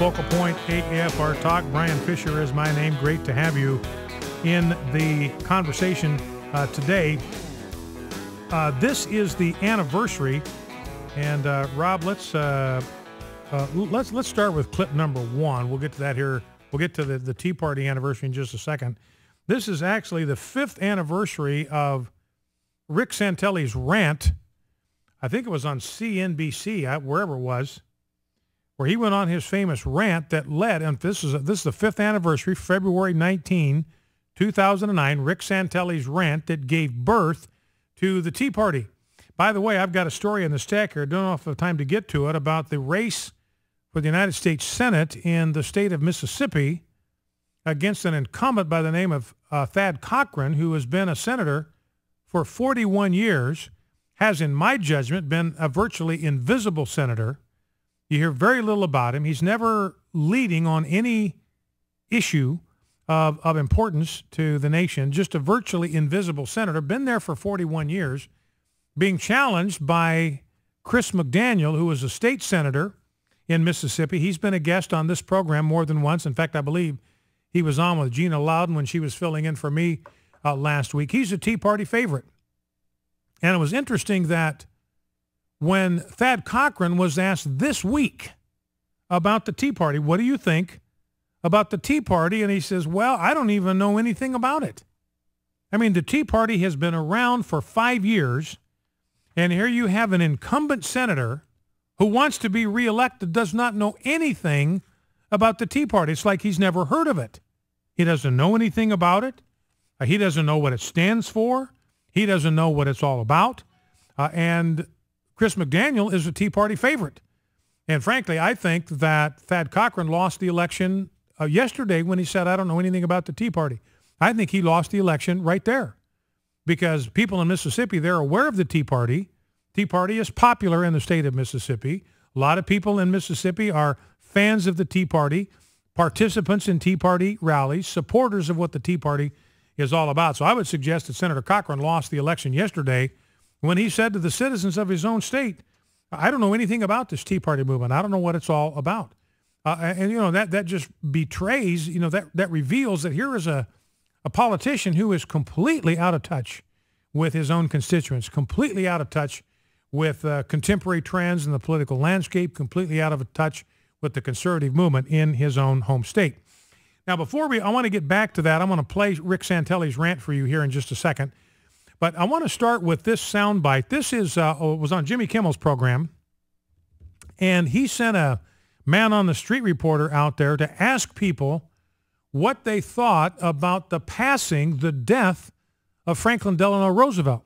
Focal Point AFR Talk. Brian Fisher is my name. Great to have you in the conversation today. This is the anniversary, and Rob, let's start with clip number one. We'll get to that here. We'll get to the Tea Party anniversary in just a second. This is actually the 5th anniversary of Rick Santelli's rant. I think it was on CNBC, wherever it was, where he went on his famous rant that led, and this is the 5th anniversary, February 19, 2009, Rick Santelli's rant that gave birth to the Tea Party. By the way, I've got a story in the stack here. I don't know if I have time to get to it, about the race for the United States Senate in the state of Mississippi against an incumbent by the name of Thad Cochran, who has been a senator for 41 years, has, in my judgment, been a virtually invisible senator. You hear very little about him. He's never leading on any issue of importance to the nation, just a virtually invisible senator, been there for 41 years, being challenged by Chris McDaniel, who is a state senator in Mississippi. He's been a guest on this program more than once. In fact, I believe he was on with Gina Loudon when she was filling in for me last week. He's a Tea Party favorite. And it was interesting that when Thad Cochran was asked this week about the Tea Party, what do you think about the Tea Party? And he says, well, I don't even know anything about it. I mean, the Tea Party has been around for 5 years, and here you have an incumbent senator who wants to be reelected, does not know anything about the Tea Party. It's like he's never heard of it. He doesn't know anything about it. He doesn't know what it stands for. He doesn't know what it's all about. And Chris McDaniel is a Tea Party favorite. And frankly, I think that Thad Cochran lost the election yesterday when he said, I don't know anything about the Tea Party. I think he lost the election right there, because people in Mississippi, they're aware of the Tea Party. Tea Party is popular in the state of Mississippi. A lot of people in Mississippi are fans of the Tea Party, participants in Tea Party rallies, supporters of what the Tea Party is all about. So I would suggest that Senator Cochran lost the election yesterday when he said to the citizens of his own state, I don't know anything about this Tea Party movement. I don't know what it's all about. And you know, that just betrays, you know, that reveals that here is a politician who is completely out of touch with his own constituents, completely out of touch with contemporary trends in the political landscape, completely out of touch with the conservative movement in his own home state. Now, I want to get back to that. I'm going to play Rick Santelli's rant for you here in just a second. But I want to start with this soundbite. This was on Jimmy Kimmel's program, and he sent a man on the street reporter out there to ask people what they thought about the death of Franklin Delano Roosevelt.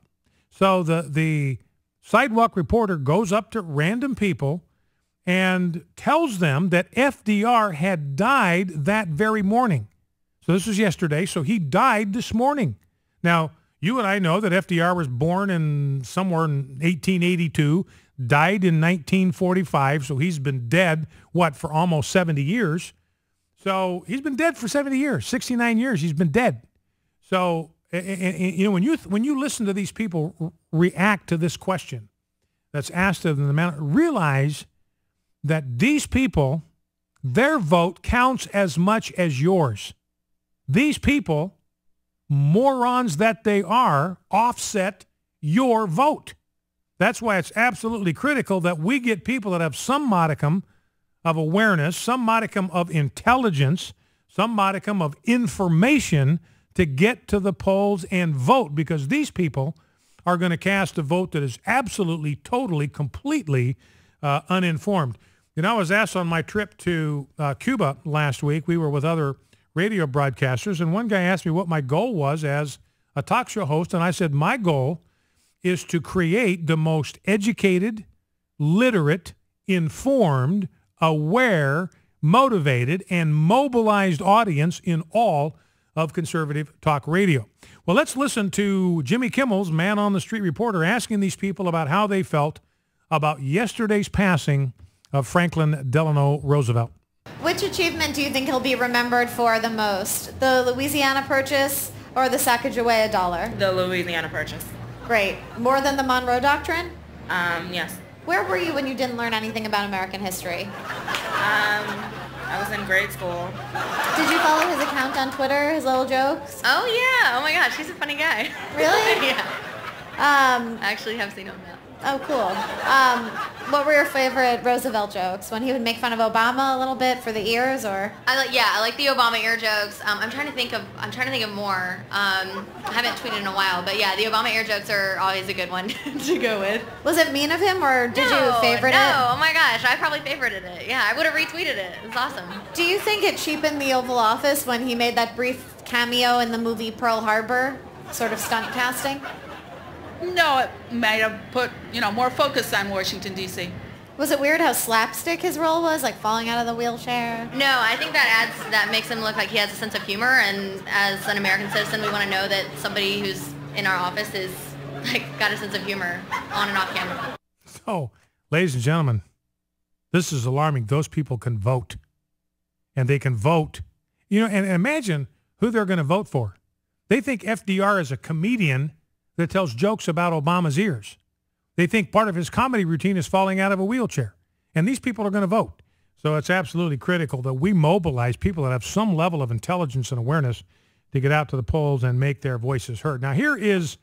So the sidewalk reporter goes up to random people and tells them that FDR had died that very morning. So this was yesterday, so he died this morning. Now, you and I know that FDR was born somewhere in 1882, died in 1945, so he's been dead, for almost 70 years. So he's been dead for 70 years, 69 years he's been dead. So, you know, when you listen to these people react to this question that's asked of them, realize that these people, their vote counts as much as yours. These people, morons that they are, offset your vote. That's why it's absolutely critical that we get people that have some modicum of awareness, some modicum of intelligence, some modicum of information to get to the polls and vote, because these people are going to cast a vote that is absolutely, totally, completely uninformed. You know, I was asked on my trip to Cuba last week, we were with other radio broadcasters, and one guy asked me what my goal was as a talk show host, and I said my goal is to create the most educated, literate, informed, aware, motivated, and mobilized audience in all of conservative talk radio. Well, let's listen to Jimmy Kimmel's Man on the Street reporter asking these people about how they felt about yesterday's passing of Franklin Delano Roosevelt. Which achievement do you think he'll be remembered for the most? The Louisiana Purchase or the Sacagawea dollar? The Louisiana Purchase. Great. More than the Monroe Doctrine? Yes. Where were you when you didn't learn anything about American history? I was in grade school. Did you follow his account on Twitter, his little jokes? Oh, yeah. Oh, my gosh. He's a funny guy. Really? Yeah. I actually have seen him now. Oh, cool. What were your favorite Roosevelt jokes? When he would make fun of Obama a little bit for the ears, or? I like the Obama ear jokes. I'm trying to think of more. I haven't tweeted in a while, but yeah, the Obama ear jokes are always a good one to go with. Was it mean of him, or did you favorite it? No, oh my gosh, I probably favorited it. Yeah, I would have retweeted it. It was awesome. Do you think it cheapened the Oval Office when he made that brief cameo in the movie Pearl Harbor, sort of stunt casting? No, it might have put, more focus on Washington, D.C. Was it weird how slapstick his role was, like falling out of the wheelchair? No, I think that makes him look like he has a sense of humor, and as an American citizen, we want to know that somebody who's in our office is got a sense of humor on and off camera. So, ladies and gentlemen, this is alarming. Those people can vote, and they can vote. And imagine who they're going to vote for. They think FDR is a comedian that tells jokes about Obama's ears. They think part of his comedy routine is falling out of a wheelchair. And these people are going to vote. So it's absolutely critical that we mobilize people that have some level of intelligence and awareness to get out to the polls and make their voices heard. Now, here is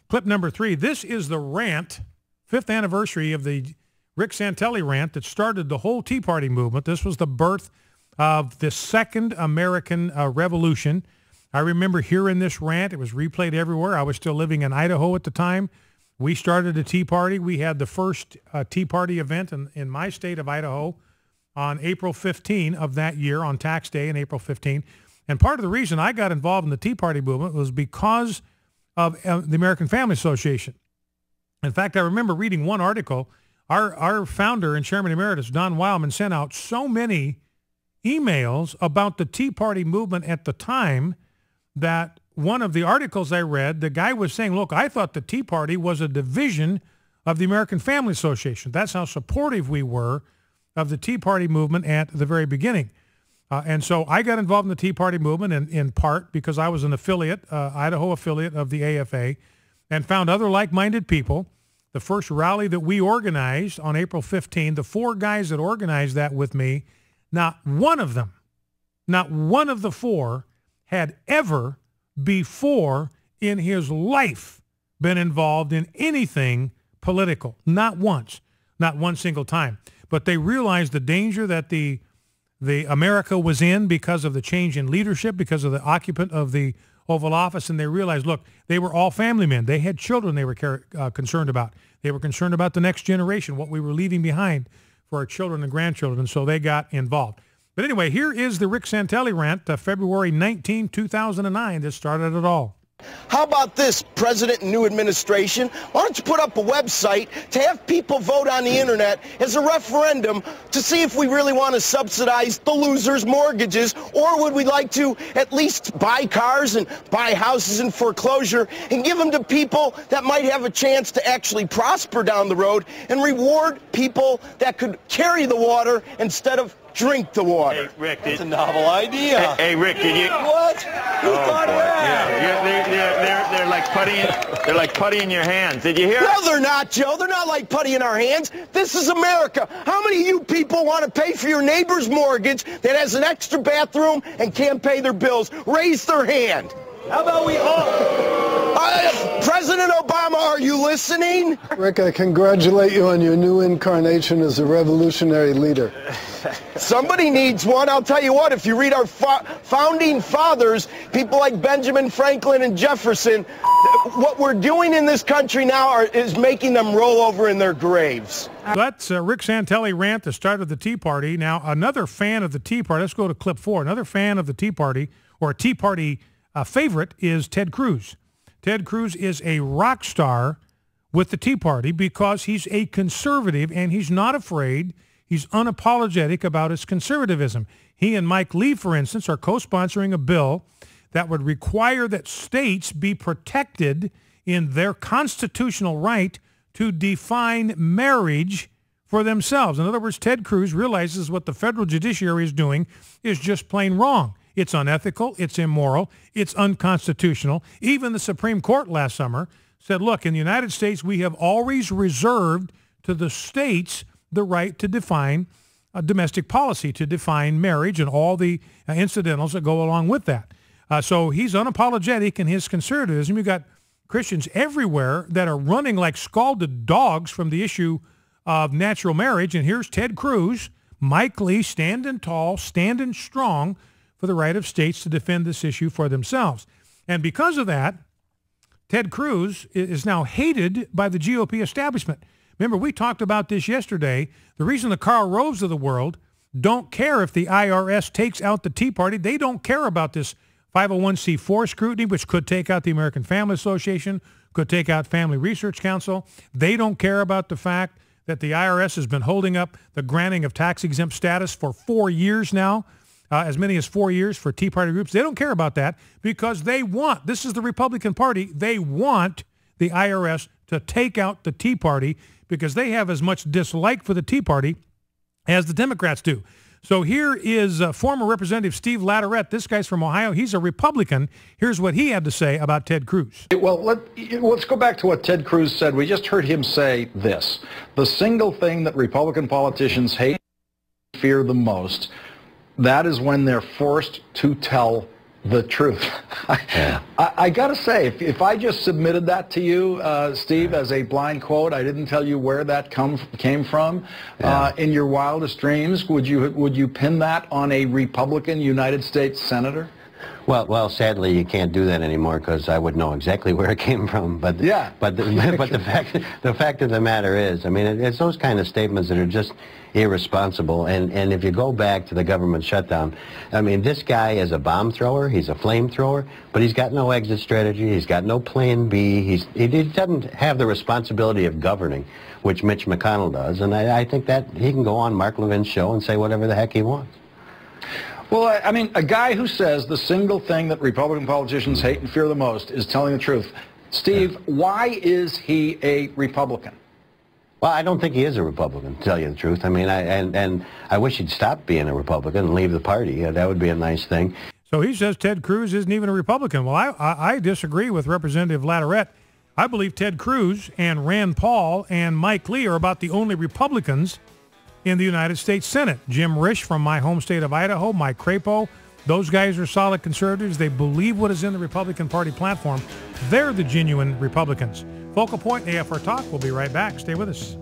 clip number 3. This is the rant, 5th anniversary of the Rick Santelli rant that started the whole Tea Party movement. This was the birth of the Second American Revolution. I remember hearing this rant. It was replayed everywhere. I was still living in Idaho at the time. We started a Tea Party. We had the first Tea Party event in my state of Idaho on April 15 of that year, on tax day in April 15. And part of the reason I got involved in the Tea Party movement was because of the American Family Association. In fact, I remember reading one article. Our founder and chairman emeritus, Don Wildman, sent out so many emails about the Tea Party movement at the time that one of the articles I read, the guy was saying, look, I thought the Tea Party was a division of the American Family Association. That's how supportive we were of the Tea Party movement at the very beginning. And so I got involved in the Tea Party movement in part because I was an affiliate, Idaho affiliate of the AFA, and found other like-minded people. The first rally that we organized on April 15, the 4 guys that organized that with me, not one of the 4 had ever before in his life been involved in anything political. Not once, not one single time. But they realized the danger that the America was in because of the change in leadership, because of the occupant of the Oval Office, and they realized, look, they were all family men. They had children they were concerned about. They were concerned about the next generation, what we were leaving behind for our children and grandchildren, and so they got involved. But anyway, here is the Rick Santelli rant, February 19, 2009, that started it all. How about this, President and new administration? Why don't you put up a website to have people vote on the internet as a referendum to see if we really want to subsidize the losers' mortgages, or would we like to at least buy cars and buy houses in foreclosure and give them to people that might have a chance to actually prosper down the road and reward people that could carry the water instead of drink the water? Hey, Rick, that's a novel idea. Hey, Rick, did you? What? Who thought of that? Yeah, they're like putty in your hands. Did you hear? No, they're not, Joe. They're not like putty in our hands. This is America. How many of you people want to pay for your neighbor's mortgage that has an extra bathroom and can't pay their bills? Raise their hand. How about we all? President Obama, are you listening? Rick, I congratulate you on your new incarnation as a revolutionary leader. Somebody needs one. I'll tell you what, if you read our founding fathers, people like Benjamin Franklin and Jefferson, what we're doing in this country now is making them roll over in their graves. That's Rick Santelli rant, the start of the Tea Party. Now, another fan of the Tea Party, let's go to clip 4. Another fan of the Tea Party, or a Tea Party favorite, is Ted Cruz. Ted Cruz is a rock star with the Tea Party because he's a conservative and he's not afraid. He's unapologetic about his conservatism. He and Mike Lee, for instance, are co-sponsoring a bill that would require that states be protected in their constitutional right to define marriage for themselves. In other words, Ted Cruz realizes what the federal judiciary is doing is just plain wrong. It's unethical, it's immoral, it's unconstitutional. Even the Supreme Court last summer said, look, in the United States, we have always reserved to the states the right to define domestic policy to define marriage and all the incidentals that go along with that. So he's unapologetic in his conservatism. You've got Christians everywhere that are running like scalded dogs from the issue of natural marriage. And here's Ted Cruz, Mike Lee standing tall, standing strong for the right of states to defend this issue for themselves. And because of that, Ted Cruz is now hated by the GOP establishment. Remember, we talked about this yesterday. The reason the Karl Roves of the world don't care if the IRS takes out the Tea Party, they don't care about this 501c4 scrutiny, which could take out the American Family Association, could take out Family Research Council. They don't care about the fact that the IRS has been holding up the granting of tax-exempt status for 4 years now, as many as 4 years for Tea Party groups. They don't care about that because they want, this is the Republican Party, they want the IRS to take out the Tea Party because they have as much dislike for the Tea Party as the Democrats do. So here is former Representative Steve Latourette. This guy's from Ohio. He's a Republican. Here's what he had to say about Ted Cruz. Well, let's go back to what Ted Cruz said. We just heard him say this. The single thing that Republican politicians hate and fear the most, that is when they're forced to tell the truth. I got to say, if I just submitted that to you, Steve, as a blind quote, I didn't tell you where that came from, in your wildest dreams, would you pin that on a Republican United States Senator? Well, sadly, you can't do that anymore because I would know exactly where it came from. But yeah, but the fact of the matter is, I mean, it's those kind of statements that are just irresponsible. And if you go back to the government shutdown, I mean, this guy is a bomb thrower. He's a flamethrower, but he's got no exit strategy. He's got no plan B. He doesn't have the responsibility of governing, which Mitch McConnell does. And I think that he can go on Mark Levin's show and say whatever the heck he wants. Well, I mean, a guy who says the single thing that Republican politicians hate and fear the most is telling the truth. Steve, why is he a Republican? Well, I don't think he is a Republican, to tell you the truth. I mean, I wish he'd stop being a Republican and leave the party. That would be a nice thing. So he says Ted Cruz isn't even a Republican. Well, I disagree with Representative Latourette. I believe Ted Cruz and Rand Paul and Mike Lee are about the only Republicans in the United States Senate. Jim Risch from my home state of Idaho, Mike Crapo, those guys are solid conservatives. They believe what is in the Republican Party platform. They're the genuine Republicans. Focal Point, AFR Talk. We'll be right back. Stay with us.